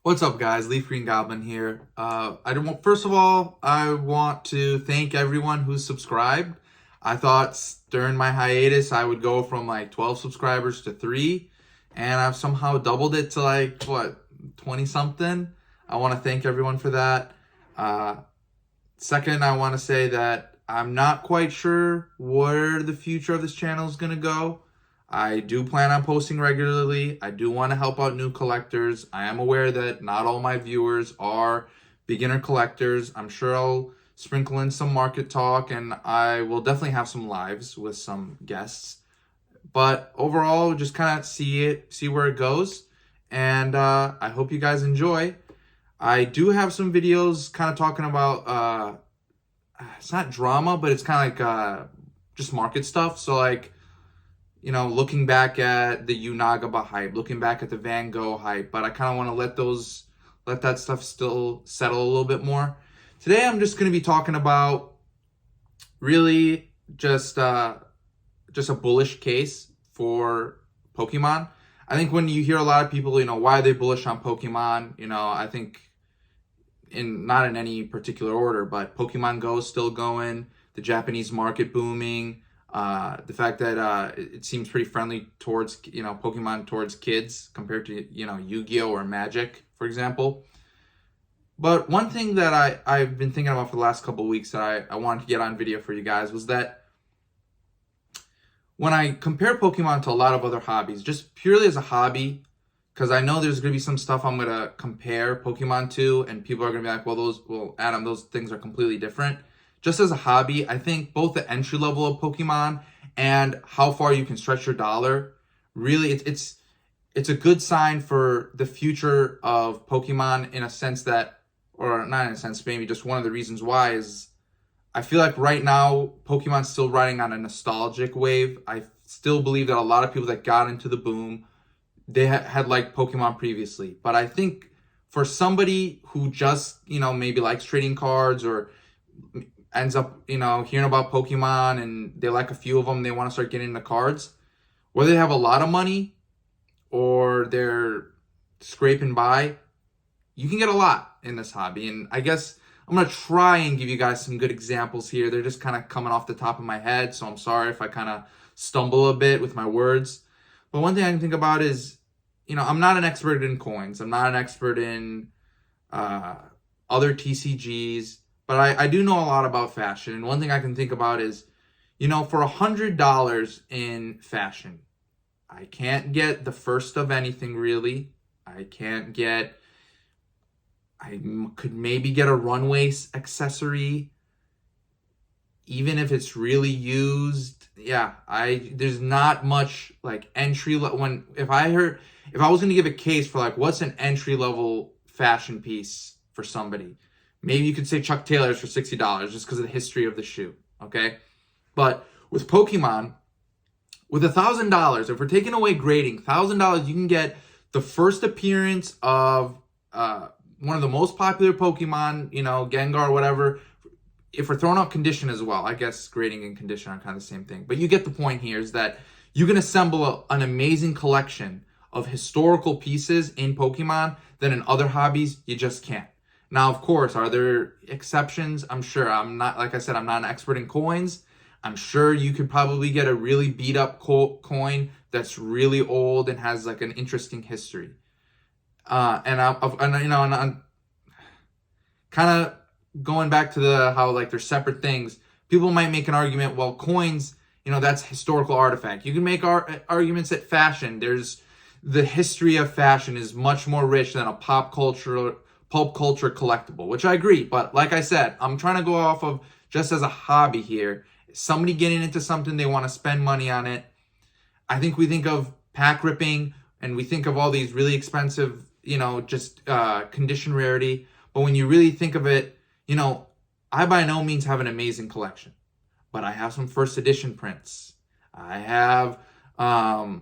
What's up, guys? Leaf Green Goblin here. First of all, I want to thank everyone who's subscribed. I thought during my hiatus I would go from like 12 subscribers to 3, and I've somehow doubled it to 20 something. I want to thank everyone for that. Second, I want to say that I'm not quite sure where the future of this channel is going to go. I do plan on posting regularly. I do want to help out new collectors. I am aware that not all my viewers are beginner collectors. I'm sure I'll sprinkle in some market talk, and I will definitely have some lives with some guests. But overall, just kind of see where it goes, and I hope you guys enjoy. I do have some videos kind of talking about, it's not drama, but it's kind of like just market stuff. So like, looking back at the Unagaba hype, looking back at the Van Gogh hype, but I kind of want to let that stuff still settle a little bit more. Today, I'm just going to be talking about really just a bullish case for Pokemon. I think when you hear a lot of people, why are they bullish on Pokemon? I think not in any particular order, but Pokemon Go is still going, the Japanese market booming. The fact that it seems pretty friendly towards, Pokemon towards kids compared to, Yu-Gi-Oh! Or Magic, for example. But one thing that I've been thinking about for the last couple of weeks that I wanted to get on video for you guys was that when I compare Pokemon to a lot of other hobbies, just purely as a hobby, because I know there's going to be some stuff I'm going to compare Pokemon to, and people are going to be like, well, Adam, those things are completely different. Just as a hobby, I think both the entry level of Pokemon and how far you can stretch your dollar, really, it's a good sign for the future of Pokemon in a sense that, or not in a sense, maybe just one of the reasons why is I feel like right now Pokemon's still riding on a nostalgic wave. I still believe that a lot of people that got into the boom, they had liked Pokemon previously. But I think for somebody who just, maybe likes trading cards or ends up, hearing about Pokemon and they like a few of them, they want to start getting into cards, whether they have a lot of money or they're scraping by, you can get a lot in this hobby. And I guess I'm going to try and give you guys some good examples here. They're just kind of coming off the top of my head, so I'm sorry if I kind of stumble a bit with my words. But one thing I can think about is, I'm not an expert in coins. I'm not an expert in other TCGs. But I do know a lot about fashion. And one thing I can think about is, for $100 in fashion, I can't get the first of anything really. I could maybe get a runway accessory, even if it's really used. Yeah, there's not much like entry level. If I was going to give a case for like what's an entry level fashion piece for somebody, maybe you could say Chuck Taylor's for $60 just because of the history of the shoe, okay? But with Pokemon, with $1,000, if we're taking away grading, $1,000, you can get the first appearance of one of the most popular Pokemon, Gengar, whatever. If we're throwing out condition as well, I guess grading and condition are kind of the same thing. But you get the point here is that you can assemble an amazing collection of historical pieces in Pokemon that in other hobbies, you just can't. Now, of course, are there exceptions? I'm sure. Like I said, I'm not an expert in coins. I'm sure you could probably get a really beat up coin that's really old and has like an interesting history. And I'm kind of going back to how like they're separate things. People might make an argument, well, coins, that's historical artifact. You can make arguments that fashion. There's the history of fashion is much more rich than a pop culture collectible, which I agree. But like I said, I'm trying to go off of just as a hobby here. Somebody getting into something, they want to spend money on it. I think we think of pack ripping and we think of all these really expensive, just condition rarity. But when you really think of it, I by no means have an amazing collection, but I have some first edition prints. I have, I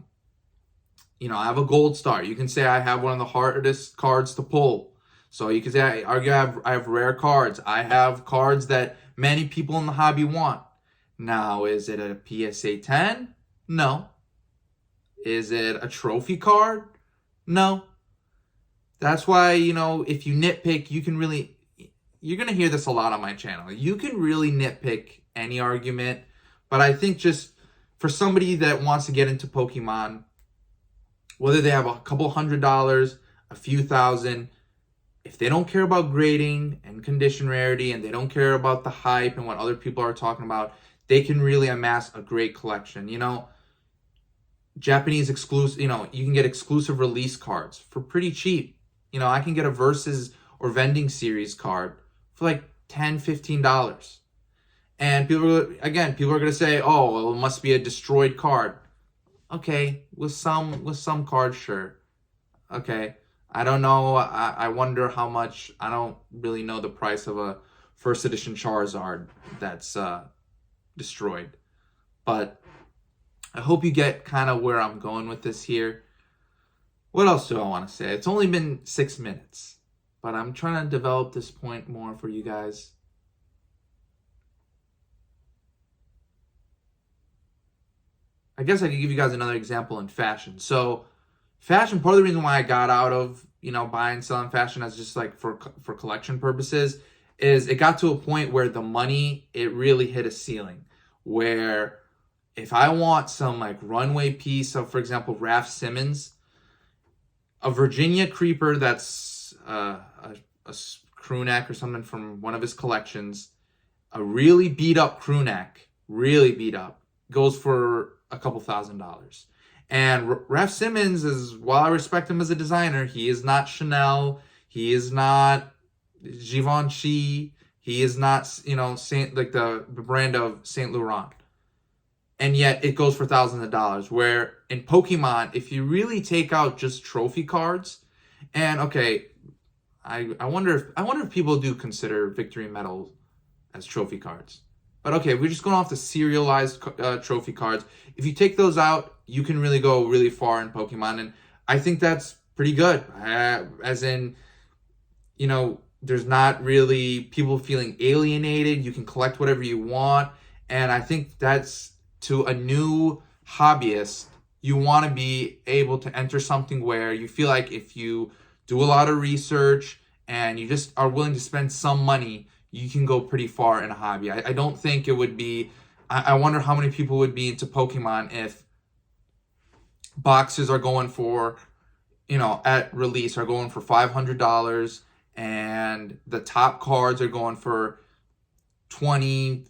have a gold star. You can say I have one of the hardest cards to pull. So you could say I have rare cards. I have cards that many people in the hobby want. Now, is it a PSA 10? No. Is it a trophy card? No. That's why, if you nitpick, you're going to hear this a lot on my channel. You can really nitpick any argument, but I think just for somebody that wants to get into Pokemon, whether they have a couple $100, a few thousand, if they don't care about grading and condition rarity, and they don't care about the hype and what other people are talking about, they can really amass a great collection. Japanese exclusive, you can get exclusive release cards for pretty cheap. I can get a Versus or Vending Series card for like $10, $15. And people are going to say, oh, well, it must be a destroyed card. Okay, with some cards, sure. Okay, I don't know. I wonder how much. I don't really know the price of a first edition Charizard that's destroyed. But I hope you get kind of where I'm going with this here. What else do I want to say? It's only been 6 minutes, but I'm trying to develop this point more for you guys. I guess I could give you guys another example in fashion. So fashion, part of the reason why I got out of, buying and selling fashion as just like for collection purposes is it got to a point where the money, it really hit a ceiling where if I want some like runway piece of, for example, Raf Simons, a Virginia Creeper that's a crew neck or something from one of his collections, a really beat up crew neck, really beat up, goes for a couple $1,000s. And Raf Simons is, while I respect him as a designer, he is not Chanel, he is not Givenchy, he is not, the brand of Saint Laurent. And yet it goes for thousands of dollars. Where in Pokemon, if you really take out just trophy cards, and okay, I wonder if people do consider victory medals as trophy cards. But okay, we're just going off the serialized trophy cards. If you take those out, you can really go really far in Pokemon, and I think that's pretty good. As in, there's not really people feeling alienated. You can collect whatever you want, and I think that's, to a new hobbyist, you want to be able to enter something where you feel like if you do a lot of research and you just are willing to spend some money, you can go pretty far in a hobby. I don't think it would be, I wonder how many people would be into Pokemon if boxes are going for, at release are going for $500 and the top cards are going for 20,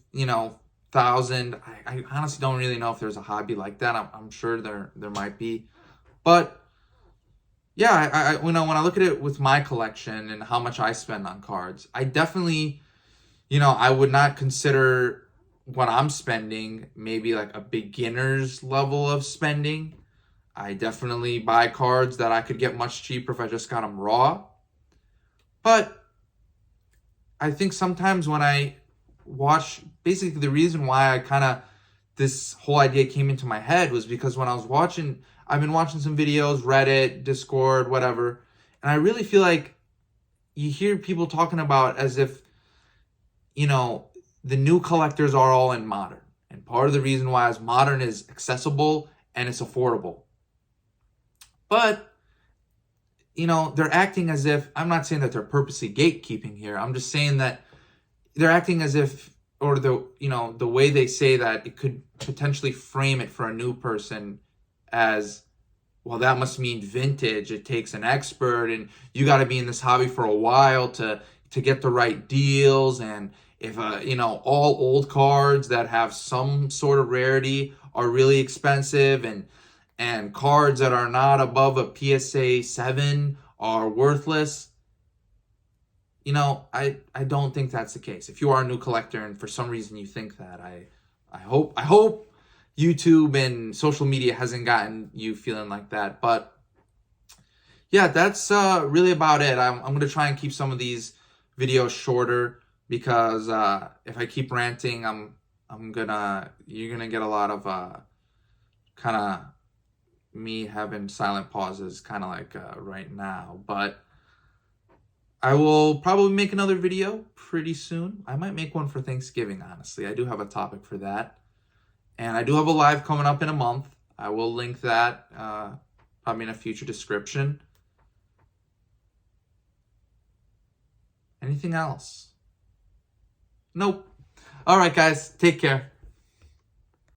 thousand. I honestly don't really know if there's a hobby like that. I'm sure there might be, but yeah, I when I look at it with my collection and how much I spend on cards, I definitely, I would not consider what I'm spending maybe like a beginner's level of spending. I definitely buy cards that I could get much cheaper if I just got them raw. But I think sometimes when I watch, basically the reason why this whole idea came into my head was because when I've been watching some videos, Reddit, Discord, whatever, and I really feel like you hear people talking about as if, the new collectors are all in modern. And part of the reason why is modern is accessible and it's affordable. But, they're acting as if, I'm not saying that they're purposely gatekeeping here. I'm just saying that they're acting as if, or the way they say that, it could potentially frame it for a new person as, well, that must mean vintage. It takes an expert and you got to be in this hobby for a while to get the right deals. And if, all old cards that have some sort of rarity are really expensive and cards that are not above a PSA 7 are worthless. I don't think that's the case. If you are a new collector and for some reason you think that, I hope YouTube and social media hasn't gotten you feeling like that. But yeah, that's really about it. I'm going to try and keep some of these videos shorter because if I keep ranting, you're gonna get a lot of kind of me having silent pauses, kind of like right now. But I will probably make another video pretty soon. I might make one for Thanksgiving, honestly. I do have a topic for that. And I do have a live coming up in a month. I will link that probably in a future description. Anything else? Nope. All right, guys. Take care.